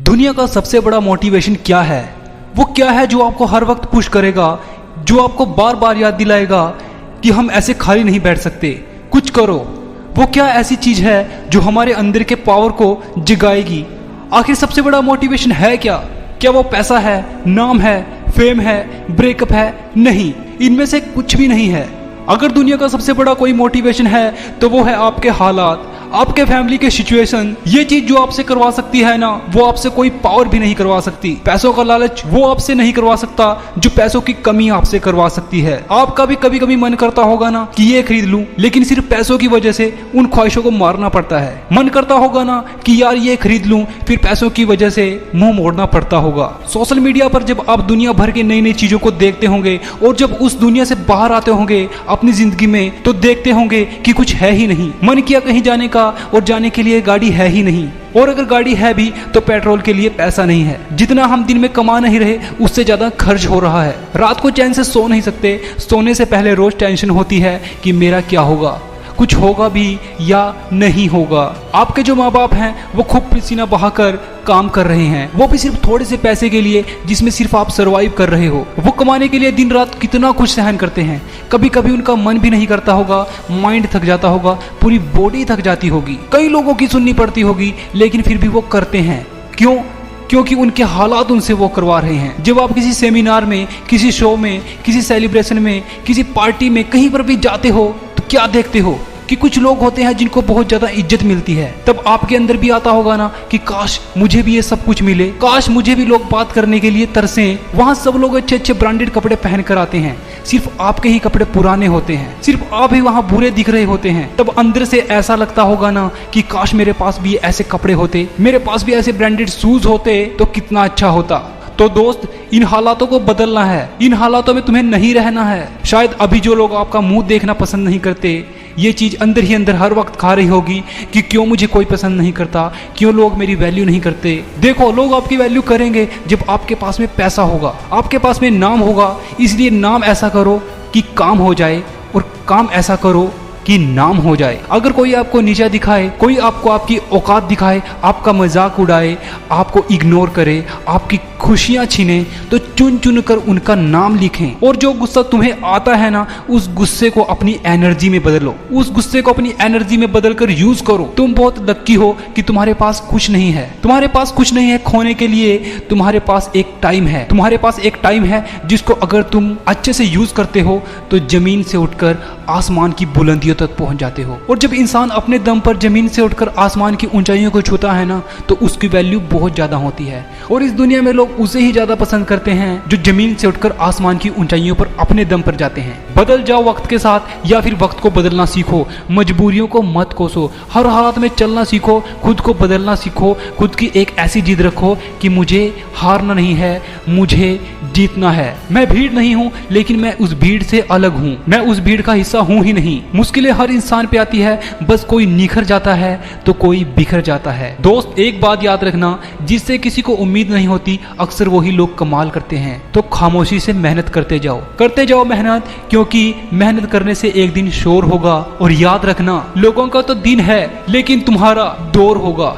दुनिया का सबसे बड़ा मोटिवेशन क्या है? वो क्या है जो आपको हर वक्त पुश करेगा, जो आपको बार बार याद दिलाएगा कि हम ऐसे खाली नहीं बैठ सकते, कुछ करो। वो क्या ऐसी चीज है जो हमारे अंदर के पावर को जगाएगी? आखिर सबसे बड़ा मोटिवेशन है क्या? क्या वो पैसा है, नाम है, फेम है, ब्रेकअप है? नहीं, इनमें से कुछ भी नहीं है। अगर दुनिया का सबसे बड़ा कोई मोटिवेशन है तो वो है आपके हालात, आपके फैमिली के सिचुएशन। ये चीज जो आपसे करवा सकती है ना, वो आपसे कोई पावर भी नहीं करवा सकती। पैसों का लालच वो आपसे नहीं करवा सकता जो पैसों की कमी आपसे करवा सकती है। आपका भी कभी कभी मन करता होगा ना कि ये खरीद लूं, लेकिन सिर्फ पैसों की वजह से उन ख्वाहिशों को मारना पड़ता है। मन करता होगा ना कि यार ये खरीद लूं, फिर पैसों की वजह से मुंह मोड़ना पड़ता होगा। सोशल मीडिया पर जब आप दुनिया भर के नई नई चीजों को देखते होंगे और जब उस दुनिया से बाहर आते होंगे अपनी जिंदगी में, तो देखते होंगे कि कुछ है ही नहीं। मन किया कहीं जाने का और जाने के लिए गाड़ी है ही नहीं, और अगर गाड़ी है भी तो पेट्रोल के लिए पैसा नहीं है। जितना हम दिन में कमा नहीं रहे उससे ज्यादा खर्च हो रहा है। रात को चैन से सो नहीं सकते, सोने से पहले रोज टेंशन होती है कि मेरा क्या होगा, कुछ होगा भी या नहीं होगा। आपके जो माँ बाप हैं वो खूब पसीना बहाकर काम कर रहे हैं, वो भी सिर्फ थोड़े से पैसे के लिए जिसमें सिर्फ आप सरवाइव कर रहे हो। वो कमाने के लिए दिन रात कितना कुछ सहन करते हैं। कभी कभी उनका मन भी नहीं करता होगा, माइंड थक जाता होगा, पूरी बॉडी थक जाती होगी, कई लोगों की सुननी पड़ती होगी, लेकिन फिर भी वो करते हैं। क्यों? क्योंकि उनके हालात उनसे वो करवा रहे हैं। जब आप किसी सेमिनार में, किसी शो में, किसी सेलिब्रेशन में, किसी पार्टी में, कहीं पर भी जाते हो तो क्या देखते हो कि कुछ लोग होते हैं जिनको बहुत ज्यादा इज्जत मिलती है। तब आपके अंदर भी आता होगा ना कि काश मुझे भी ये सब कुछ मिले, काश मुझे भी लोग बात करने के लिए तरसें। वहां सब लोग अच्छे अच्छे ब्रांडेड कपड़े पहन कर आते हैं, सिर्फ आपके ही कपड़े पुराने होते हैं, सिर्फ आप ही वहां बुरे दिख रहे होते हैं। तब अंदर से ऐसा लगता होगा ना कि काश मेरे पास भी ऐसे कपड़े होते, मेरे पास भी ऐसे ब्रांडेड शूज होते तो कितना अच्छा होता। तो दोस्त, इन हालातों को बदलना है, इन हालातों में तुम्हें नहीं रहना है। शायद अभी जो लोग आपका मुंह देखना पसंद नहीं करते, ये चीज अंदर ही अंदर हर वक्त खा रही होगी कि क्यों मुझे कोई पसंद नहीं करता, क्यों लोग मेरी वैल्यू नहीं करते। देखो, लोग आपकी वैल्यू करेंगे जब आपके पास में पैसा होगा, आपके पास में नाम होगा। इसलिए नाम ऐसा करो कि काम हो जाए, और काम ऐसा करो कि नाम हो जाए। अगर कोई आपको नीचा दिखाए, कोई आपको आपकी औकात दिखाए, आपका मजाक उड़ाए, आपको इग्नोर करे, आपकी खुशियां छीने, तो चुन चुन कर उनका नाम लिखें। और जो गुस्सा तुम्हें आता है ना, उस गुस्से को अपनी एनर्जी में बदलो, उस गुस्से को अपनी एनर्जी में बदल कर यूज करो। तुम बहुत लक्की हो कि तुम्हारे पास कुछ नहीं है, तुम्हारे पास कुछ नहीं है खोने के लिए। तुम्हारे पास एक टाइम है, तुम्हारे पास एक टाइम है जिसको अगर तुम अच्छे से यूज करते हो तो जमीन से उठकर आसमान की बुलंदियों तक पहुंच जाते हो। और जब इंसान अपने दम पर जमीन से उठकर आसमान की ऊंचाइयों को छूता है ना, तो उसकी वैल्यू बहुत ज्यादा होती है। और इस दुनिया में लोग उसे ही ज्यादा पसंद करते हैं जो जमीन से उठकर आसमान की ऊंचाइयों पर अपने दम पर जाते हैं। बदल जाओ वक्त के साथ, या फिर वक्त को बदलना सीखो। मजबूरियों को मत कोसो, हर हालात में चलना सीखो, खुद को बदलना सीखो। खुद की एक ऐसी जिद रखो कि मुझे हारना नहीं है, मुझे जीतना है। मैं भीड़ नहीं हूँ, लेकिन मैं उस भीड़ से अलग हूँ, मैं उस भीड़ का हिस्सा हूँ ही नहीं। मुश्किलें हर इंसान पे आती है, बस कोई निखर जाता है तो कोई बिखर जाता है। दोस्त, एक बात याद रखना, जिससे किसी को उम्मीद नहीं होती अक्सर वही लोग कमाल करते हैं। तो खामोशी से मेहनत करते जाओ मेहनत, क्योंकि मेहनत करने से एक दिन शोर होगा। और याद रखना, लोगों का तो दिन है लेकिन तुम्हारा दौर होगा।